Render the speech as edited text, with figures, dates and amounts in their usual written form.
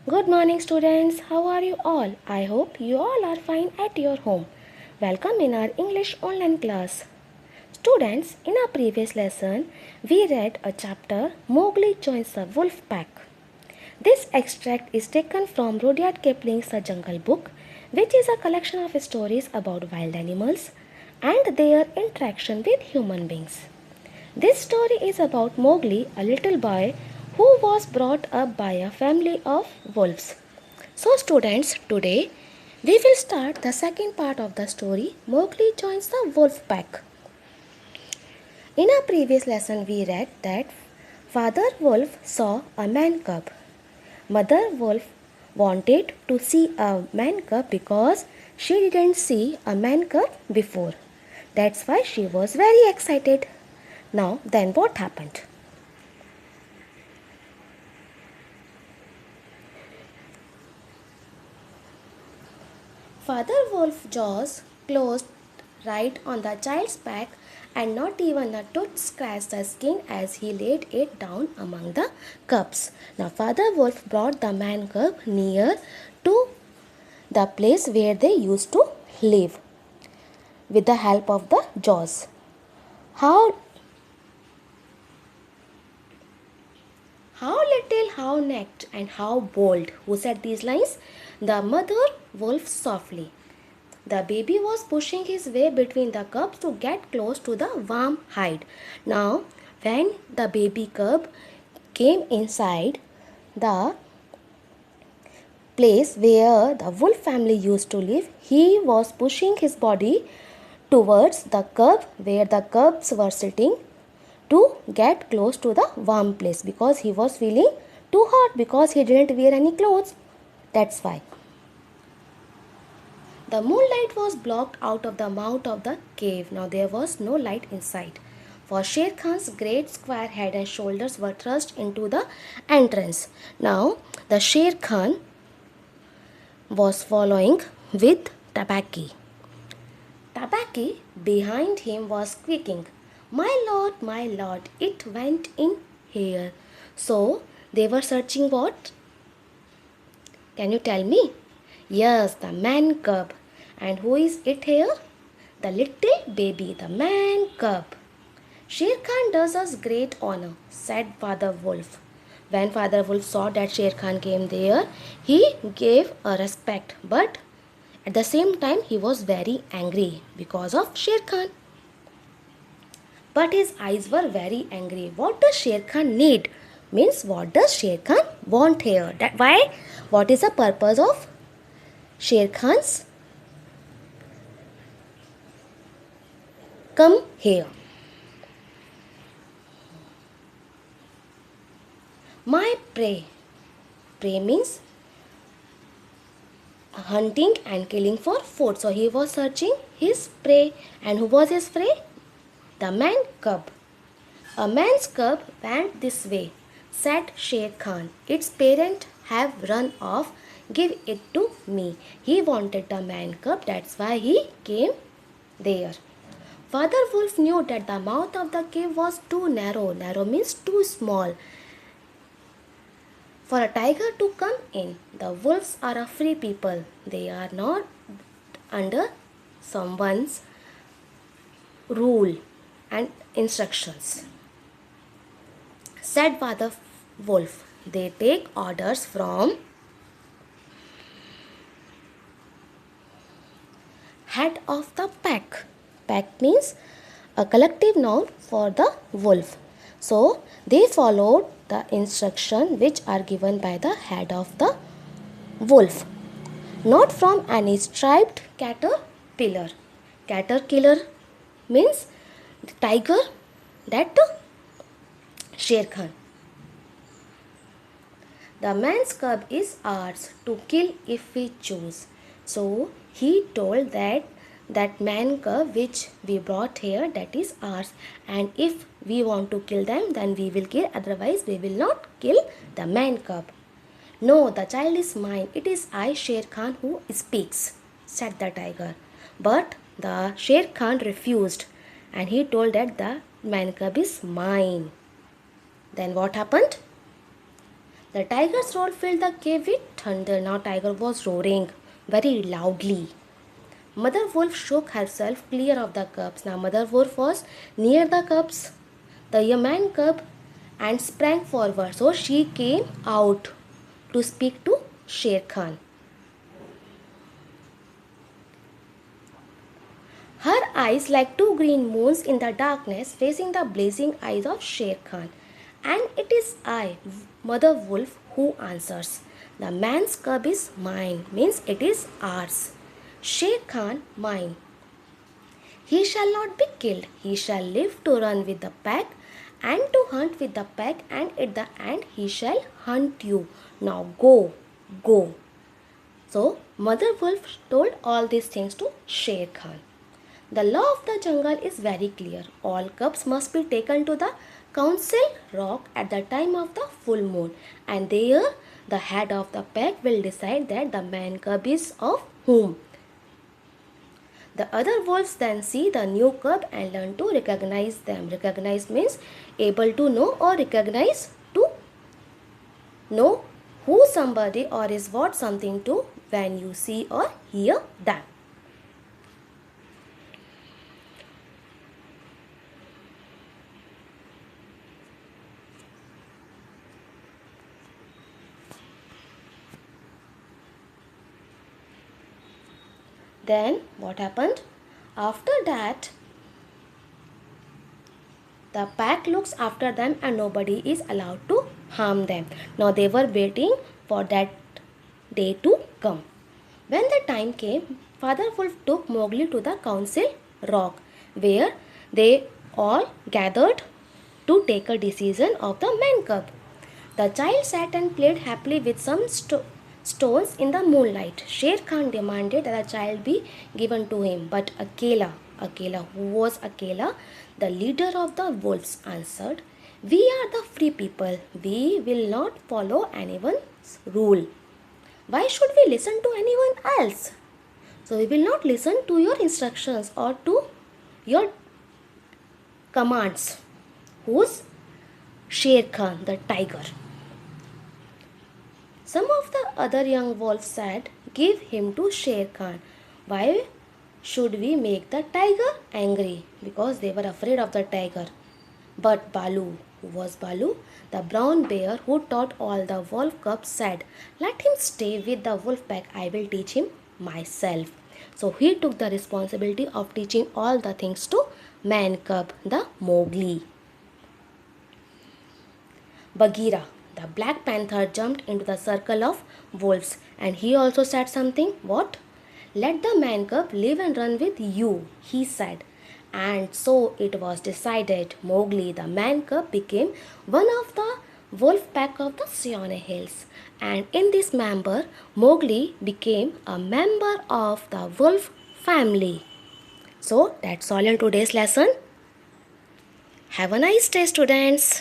Good morning, students. How are you all? I hope you all are fine at your home. Welcome in our English online class. Students, in our previous lesson, we read a chapter Mowgli Joins the Wolf Pack. This extract is taken from Rudyard Kipling's The Jungle Book, which is a collection of stories about wild animals and their interaction with human beings. This story is about Mowgli, a little boy who was brought up by a family of wolves. So, students, today we will start the second part of the story. Mowgli joins the wolf pack. In our previous lesson, we read that Father Wolf saw a man cub. Mother Wolf wanted to see a man cub because she didn't see a man cub before. That's why she was very excited. Now, then what happened? Father Wolf's jaws closed right on the child's back, and not even a tooth scratched the skin as he laid it down among the cubs. Now, Father Wolf brought the man cub near to the place where they used to live with the help of the jaws. How How little, how necked, and how bold. Who said these lines? The mother wolf softly. The baby was pushing his way between the cubs to get close to the warm hide. Now, when the baby cub came inside the place where the wolf family used to live, he was pushing his body towards the cub where the cubs were sitting to get close to the warm place because he was feeling too hot because he didn't wear any clothes. That's why. The moonlight was blocked out of the mouth of the cave. Now there was no light inside. For Sher Khan's great square head and shoulders were thrust into the entrance. Now the Sher Khan was following with Tabaki. Tabaki behind him was squeaking, my lord, it went in here." So they were searching what? Can you tell me? Yes, the man cub. And who is it here? The little baby, the man cub. Sher Khan does us great honor, said Father Wolf. When Father Wolf saw that Sher Khan came there, he gave a respect, but at the same time he was very angry because of Sher Khan. But his eyes were very angry. What does Sher Khan need? Means what does Sher Khan want here? That why? What is the purpose of Sher Khan's come here? My prey. Prey means hunting and killing for food. So he was searching his prey. And who was his prey? The man cub. A man's cub went this way, said Sher Khan. Its parent have run off. Give it to me. He wanted the man cub, that's why he came there. Father Wolf knew that the mouth of the cave was too narrow. Narrow means too small for a tiger to come in. The wolves are a free people. They are not under someone's rule and instructions. Said Father Wolf. They take orders from head of the pack. Pack means a collective noun for the wolf. So they followed the instruction which are given by the head of the wolf, not from any striped caterpillar. Caterpillar means the tiger, that Sher Khan. The man's cub is ours to kill if we choose. So he told that man cub which we brought here, that is ours, and if we want to kill them then we will kill, otherwise we will not kill the man cub. No, the child is mine. It is I, Sher Khan, who speaks, said the tiger. But the Sher Khan refused and he told that the man cub is mine. Then what happened? The tiger's roar filled the cave with thunder. Now tiger was roaring very loudly. Mother wolf shook herself clear of the cubs. Now mother wolf was near the cubs, the young cub, and sprang forward. So she came out to speak to Sher Khan. Her eyes like two green moons in the darkness, facing the blazing eyes of Sher Khan. And it is I, Mother Wolf, who answers. The man's cub is mine, means it is ours. Sher Khan, mine. He shall not be killed. He shall live to run with the pack and to hunt with the pack, and at the end he shall hunt you. Now go, go. So, Mother Wolf told all these things to Sher Khan. The law of the jungle is very clear. All cubs must be taken to the council rock at the time of the full moon, and there the head of the pack will decide that the man cub is of whom. The other wolves then see the new cub and learn to recognize them. Recognize means able to know or recognize, to know who somebody or is what something to when you see or hear them. Then what happened? After that, the pack looks after them and nobody is allowed to harm them. Now they were waiting for that day to come. When the time came, Father Wolf took Mowgli to the council rock, where they all gathered to take a decision of the man cub. The child sat and played happily with some stones in the moonlight. Sher Khan demanded that the child be given to him, but Akela, who was Akela, the leader of the wolves, answered, "We are the free people. We will not follow anyone's rule. Why should we listen to anyone else? So we will not listen to your instructions or to your commands." Who's Sher Khan, the tiger? Some of the other young wolves said, "Give him to Sher Khan." Why should we make the tiger angry? Because they were afraid of the tiger. But Balu, who was Balu? The brown bear who taught all the wolf cubs, said, "Let him stay with the wolf pack. I will teach him myself." So he took the responsibility of teaching all the things to man cub, the Mowgli. Bagheera, the black panther, jumped into the circle of wolves, and he also said something. What? "Let the man cub live and run with you," he said. And so it was decided. Mowgli, the man cub, became one of the wolf pack of the Seeonee Hills. And in this member, Mowgli became a member of the wolf family. So that's all in today's lesson. Have a nice day, students.